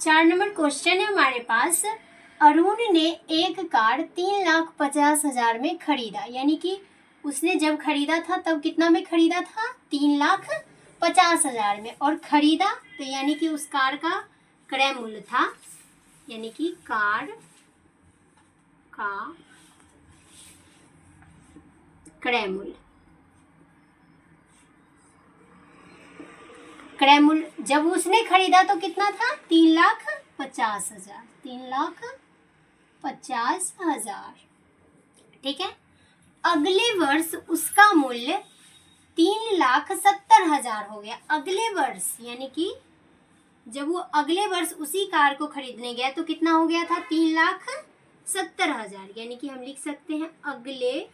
4 number question है हमारे पास। अरुण ने एक कार 3,50,000 में खरीदा, यानी कि उसने जब खरीदा था तब कितना में खरीदा था? 3,50,000 में। और खरीदा तो यानी कि उस कार का क्रय मूल्य था, यानी कि कार का क्रय मूल्य। क्रय मूल्य जब उसने खरीदा तो कितना था? 3,50,000। 3,50,000, ठीक है। अगले वर्ष उसका मूल्य 3,70,000 हो गया। अगले वर्ष यानी कि जब वो अगले वर्ष उसी कार को खरीदने गया तो कितना हो गया था? 3,70,000। यानी कि हम लिख सकते हैं अगले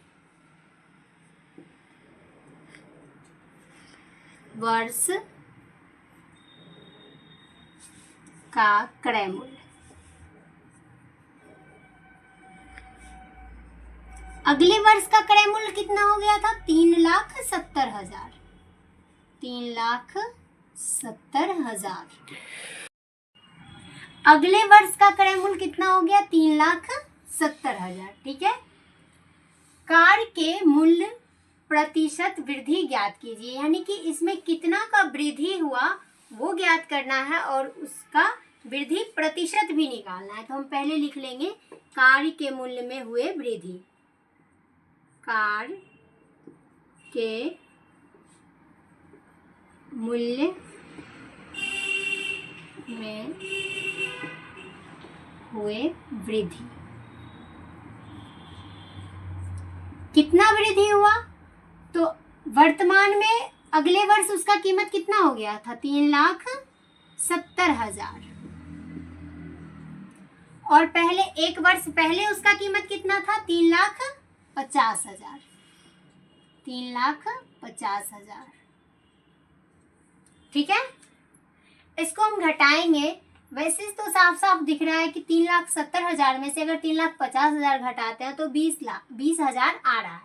वर्ष का क्रय मूल्य। अगले वर्ष का क्रय मूल्य कितना हो गया था? 3,70,000। 3,70,000। अगले वर्ष का क्रय मूल्य कितना हो गया? 3,70,000, ठीक है। कार के मूल्य प्रतिशत वृद्धि ज्ञात कीजिए, यानी कि इसमें कितना का वृद्धि हुआ वो ज्ञात करना है और उसका वृद्धि प्रतिशत भी निकालना है। तो हम पहले लिख लेंगे कार के मूल्य में हुए वृद्धि। कार के मूल्य में हुए वृद्धि। कितना वृद्धि हुआ? तो वर्तमान में अगले वर्ष उसका कीमत कितना हो गया था? 3,70,000। और पहले एक वर्ष पहले उसका कीमत कितना था? 3,50,000। 3,50,000, ठीक है। इसको हम घटाएंगे। वैसे तो साफ साफ दिख रहा है कि 3,70,000 में से अगर 3,50,000 घटाते हैं तो 20,000 आ रहा है,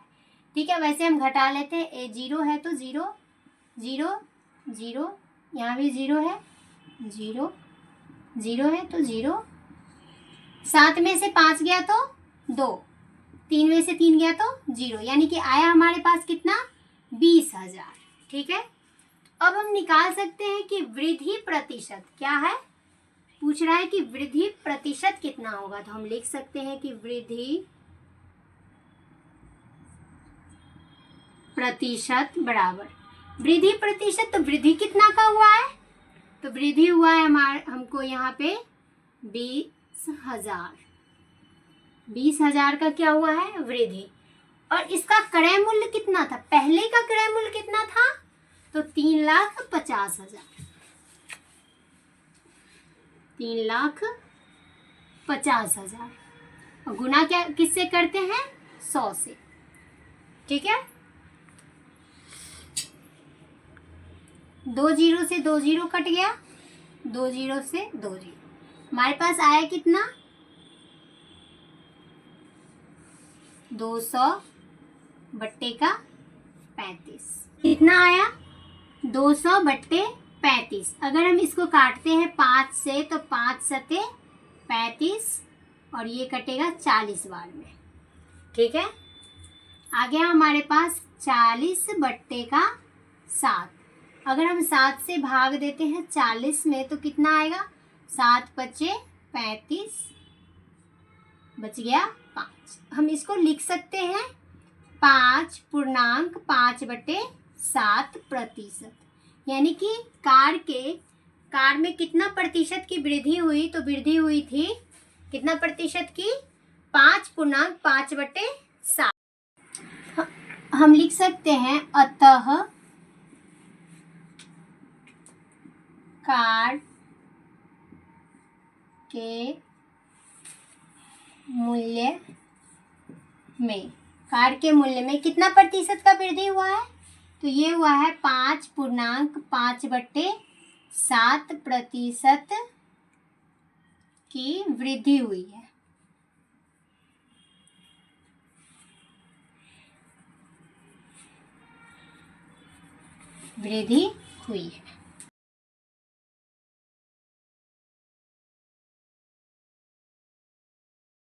ठीक है। वैसे हम घटा लेते हैं। ए 0 है तो 0 0 0, यहाँ भी 0 है, 0 0 है तो 0, 7 में से 5 गया तो 2, 3 में से 3 गया तो 0, यानी कि आया हमारे पास कितना? 20,000, ठीक है। अब हम निकाल सकते हैं कि वृद्धि प्रतिशत क्या है। पूछ रहा है कि वृद्धि प्रतिशत कितना होगा, तो हम लिख सकते हैं कि वृद्धि प्रतिशत बराबर वृद्धि प्रतिशत। तो वृद्धि कितना का हुआ है? तो वृद्धि हुआ है हमको यहाँ पे 20,000। 20,000 का क्या हुआ है? वृद्धि। और इसका क्रय मूल्य कितना था? पहले का क्रय मूल्य कितना था? तो 3,50,000। 3,50,000 और गुना क्या किससे करते हैं? 100 से, ठीक है। 2 0 से 2 0 कट गया, 2 0 से 2 0, हमारे पास आया कितना? 200 बट्टे का 35। कितना आया? 200 बट्टे 35। अगर हम इसको काटते हैं 5 से तो 5 सते 35 और ये कटेगा 40 बार में, ठीक है। आ गया हमारे पास 40 बट्टे का 7। अगर हम 7 से भाग देते हैं 40 में तो कितना आएगा? 7 पचे 35, बच गया 5। हम इसको लिख सकते हैं 5.5/7%, यानी कि कार में कितना प्रतिशत की वृद्धि हुई? तो वृद्धि हुई थी कितना प्रतिशत की? 5.5/7। हम लिख सकते हैं अतः कार के मूल्य में कितना प्रतिशत का वृद्धि हुआ है? तो ये हुआ है 5.5/7% की वृद्धि हुई है। वृद्धि हुई है।